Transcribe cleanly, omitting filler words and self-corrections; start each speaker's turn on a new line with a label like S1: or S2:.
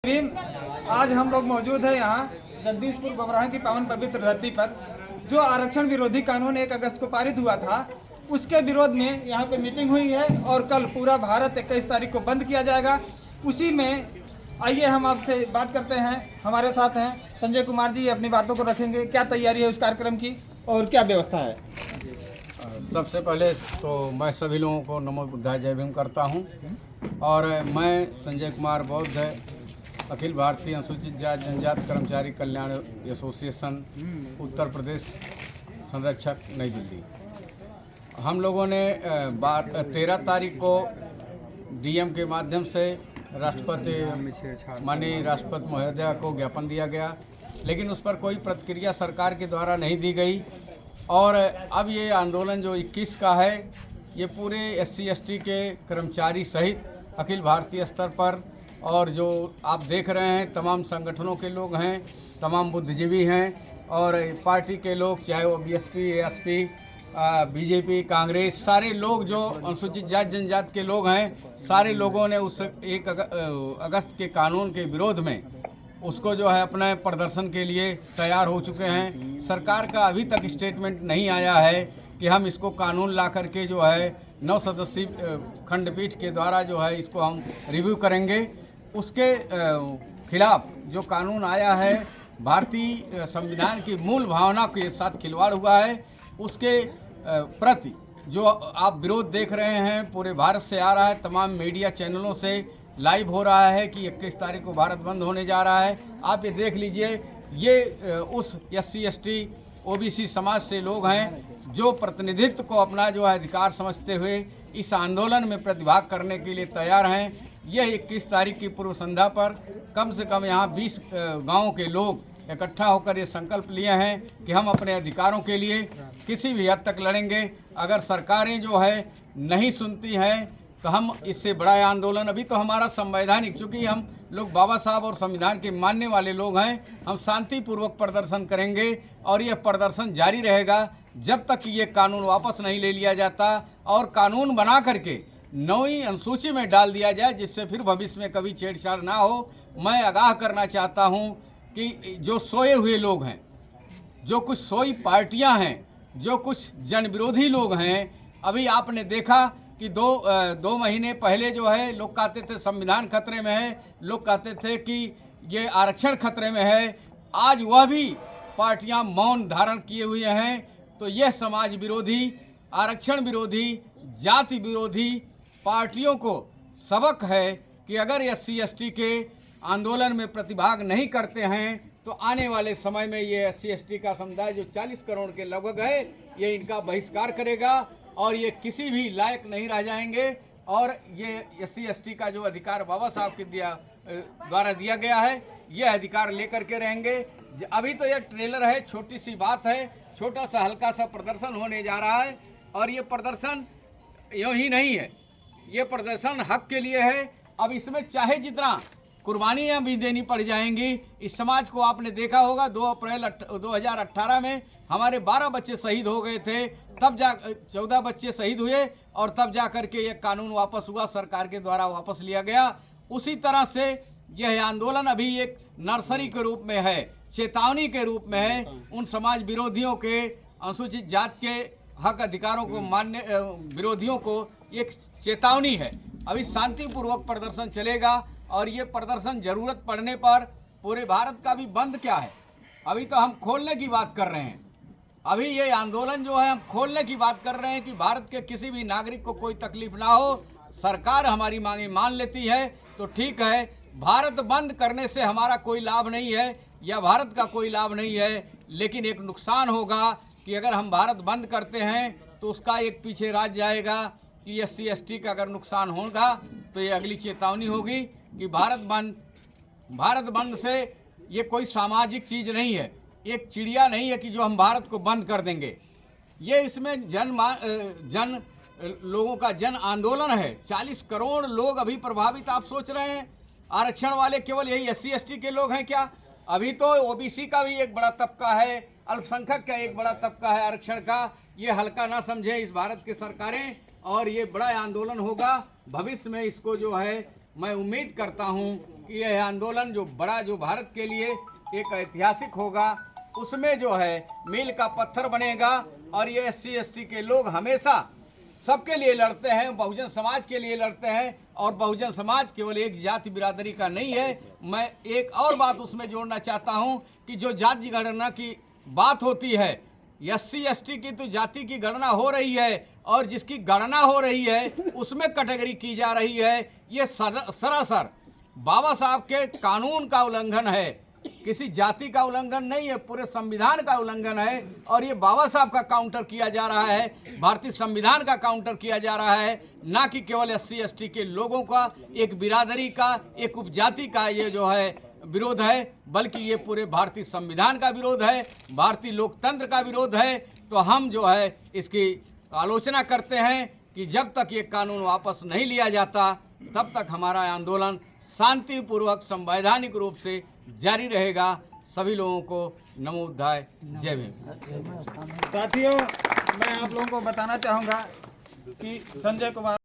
S1: भीम, आज हम लोग मौजूद है यहाँ जगदीशपुर बबराहा की पावन पवित्र धरती पर। जो आरक्षण विरोधी कानून 1 अगस्त को पारित हुआ था, उसके विरोध में यहाँ पे मीटिंग हुई है और कल पूरा भारत 21 तारीख को बंद किया जाएगा। उसी में आइए हम आपसे बात करते हैं। हमारे साथ हैं संजय कुमार जी, अपनी बातों को रखेंगे। क्या तैयारी है उस कार्यक्रम की और क्या व्यवस्था है?
S2: सबसे पहले तो मैं सभी लोगों को नमो बुद्धाय जय भीम करता हूं। और मैं संजय कुमार बौद्ध, अखिल भारतीय अनुसूचित जाति जनजाति कर्मचारी कल्याण एसोसिएशन उत्तर प्रदेश संरक्षक, नई दिल्ली। हम लोगों ने 13 तारीख को डीएम के माध्यम से राष्ट्रपति माननीय राष्ट्रपति महोदय को ज्ञापन दिया गया, लेकिन उस पर कोई प्रतिक्रिया सरकार के द्वारा नहीं दी गई। और अब ये आंदोलन जो 21 का है, ये पूरे SC ST के कर्मचारी सहित अखिल भारतीय स्तर पर, और जो आप देख रहे हैं तमाम संगठनों के लोग हैं, तमाम बुद्धिजीवी हैं और पार्टी के लोग, चाहे वो BSP, ASP, BJP, कांग्रेस, सारे लोग जो अनुसूचित जाति जनजाति के लोग हैं, सारे लोगों ने उस 1 अगस्त के कानून के विरोध में उसको जो है अपने प्रदर्शन के लिए तैयार हो चुके हैं। सरकार का अभी तक स्टेटमेंट नहीं आया है कि हम इसको कानून ला करके जो है 9 सदस्यीय खंडपीठ के द्वारा जो है इसको हम रिव्यू करेंगे। उसके खिलाफ जो कानून आया है, भारतीय संविधान की मूल भावना के साथ खिलवाड़ हुआ है, उसके प्रति जो आप विरोध देख रहे हैं पूरे भारत से आ रहा है, तमाम मीडिया चैनलों से लाइव हो रहा है कि 21 तारीख को भारत बंद होने जा रहा है। आप ये देख लीजिए, ये उस SC ST OBC समाज से लोग हैं जो प्रतिनिधित्व को अपना जो है अधिकार समझते हुए इस आंदोलन में प्रतिभाग करने के लिए तैयार हैं। यह 21 तारीख की पूर्व संध्या पर कम से कम यहाँ 20 गाँवों के लोग इकट्ठा होकर ये संकल्प लिए हैं कि हम अपने अधिकारों के लिए किसी भी हद तक लड़ेंगे। अगर सरकारें जो है नहीं सुनती हैं तो हम इससे बड़ा आंदोलन, अभी तो हमारा संवैधानिक, चूँकि हम लोग बाबा साहब और संविधान के मानने वाले लोग हैं, हम शांतिपूर्वक प्रदर्शन करेंगे और यह प्रदर्शन जारी रहेगा जब तक ये कानून वापस नहीं ले लिया जाता और कानून बना करके 9वीं अनुसूची में डाल दिया जाए, जिससे फिर भविष्य में कभी छेड़छाड़ ना हो। मैं आगाह करना चाहता हूँ कि जो सोए हुए लोग हैं, जो कुछ सोई पार्टियाँ हैं, जो कुछ जन विरोधी लोग हैं, अभी आपने देखा कि दो महीने पहले जो है लोग कहते थे संविधान खतरे में है, लोग कहते थे कि ये आरक्षण खतरे में है। आज वह भी पार्टियां मौन धारण किए हुए हैं। तो यह समाज विरोधी, आरक्षण विरोधी, जाति विरोधी पार्टियों को सबक है कि अगर SC ST के आंदोलन में प्रतिभाग नहीं करते हैं तो आने वाले समय में ये SC ST का समुदाय जो 40 करोड़ के लगभग है, ये इनका बहिष्कार करेगा और ये किसी भी लायक नहीं रह जाएंगे। और ये SC ST का जो अधिकार बाबा साहब के द्वारा दिया गया है, ये अधिकार लेकर के रहेंगे। अभी तो ये ट्रेलर है, छोटी सी बात है, छोटा सा हल्का सा प्रदर्शन होने जा रहा है और ये प्रदर्शन यूँ ही नहीं है, ये प्रदर्शन हक के लिए है। अब इसमें चाहे जितना कुर्बानियाँ भी देनी पड़ जाएंगी। इस समाज को आपने देखा होगा 2 अप्रैल 2018 में हमारे 12 बच्चे शहीद हो गए थे, तब 14 बच्चे शहीद हुए और तब जा कर के ये कानून वापस हुआ, सरकार के द्वारा वापस लिया गया। उसी तरह से यह आंदोलन अभी एक नर्सरी के रूप में है, चेतावनी के रूप में है उन समाज विरोधियों के, अनुसूचित जाति के हक अधिकारों को मानने विरोधियों को एक चेतावनी है। अभी शांतिपूर्वक प्रदर्शन चलेगा और ये प्रदर्शन ज़रूरत पड़ने पर पूरे भारत का भी बंद क्या है, अभी तो हम खोलने की बात कर रहे हैं। अभी ये आंदोलन जो है हम खोलने की बात कर रहे हैं कि भारत के किसी भी नागरिक को कोई तकलीफ ना हो। सरकार हमारी मांगे मान लेती है तो ठीक है, भारत बंद करने से हमारा कोई लाभ नहीं है या भारत का कोई लाभ नहीं है, लेकिन एक नुकसान होगा कि अगर हम भारत बंद करते हैं तो उसका एक पीछे राज जाएगा कि SC ST का अगर नुकसान होगा तो ये अगली चेतावनी होगी कि भारत बंद से ये कोई सामाजिक चीज़ नहीं है, एक चिड़िया नहीं है कि जो हम भारत को बंद कर देंगे। ये इसमें जन लोगों का जन आंदोलन है। 40 करोड़ लोग अभी प्रभावित। आप सोच रहे हैं आरक्षण वाले केवल यही SC ST के लोग हैं क्या? अभी तो OBC का भी एक बड़ा तबका है, अल्पसंख्यक का एक बड़ा तबका है आरक्षण का। ये हल्का ना समझे इस भारत की सरकारें और ये बड़ा आंदोलन होगा भविष्य में। इसको जो है मैं उम्मीद करता हूं कि यह आंदोलन जो बड़ा, जो भारत के लिए एक ऐतिहासिक होगा, उसमें जो है मील का पत्थर बनेगा। और ये SC ST के लोग हमेशा सबके लिए लड़ते हैं, बहुजन समाज के लिए लड़ते हैं। और बहुजन समाज केवल एक जाति बिरादरी का नहीं है। मैं एक और बात उसमें जोड़ना चाहता हूं कि जो जाति गणना की बात होती है, SC ST की तो जाति की गणना हो रही है, और जिसकी गणना हो रही है उसमें कैटेगरी की जा रही है। ये सरासर बाबा साहब के कानून का उल्लंघन है, किसी जाति का उल्लंघन नहीं है, पूरे संविधान का उल्लंघन है। और ये बाबा साहब का काउंटर किया जा रहा है, भारतीय संविधान का काउंटर किया जा रहा है, ना कि केवल SC ST के लोगों का, एक बिरादरी का, एक उपजाति का ये जो है विरोध है, बल्कि ये पूरे भारतीय संविधान का विरोध है, भारतीय लोकतंत्र का विरोध है। तो हम जो है इसकी आलोचना करते हैं कि जब तक ये कानून वापस नहीं लिया जाता तब तक हमारा आंदोलन शांतिपूर्वक संवैधानिक रूप से जारी रहेगा। सभी लोगों को नमो बुद्धाय, जय भीम।
S1: साथियों, मैं आप लोगों को बताना चाहूँगा कि संजय कुमार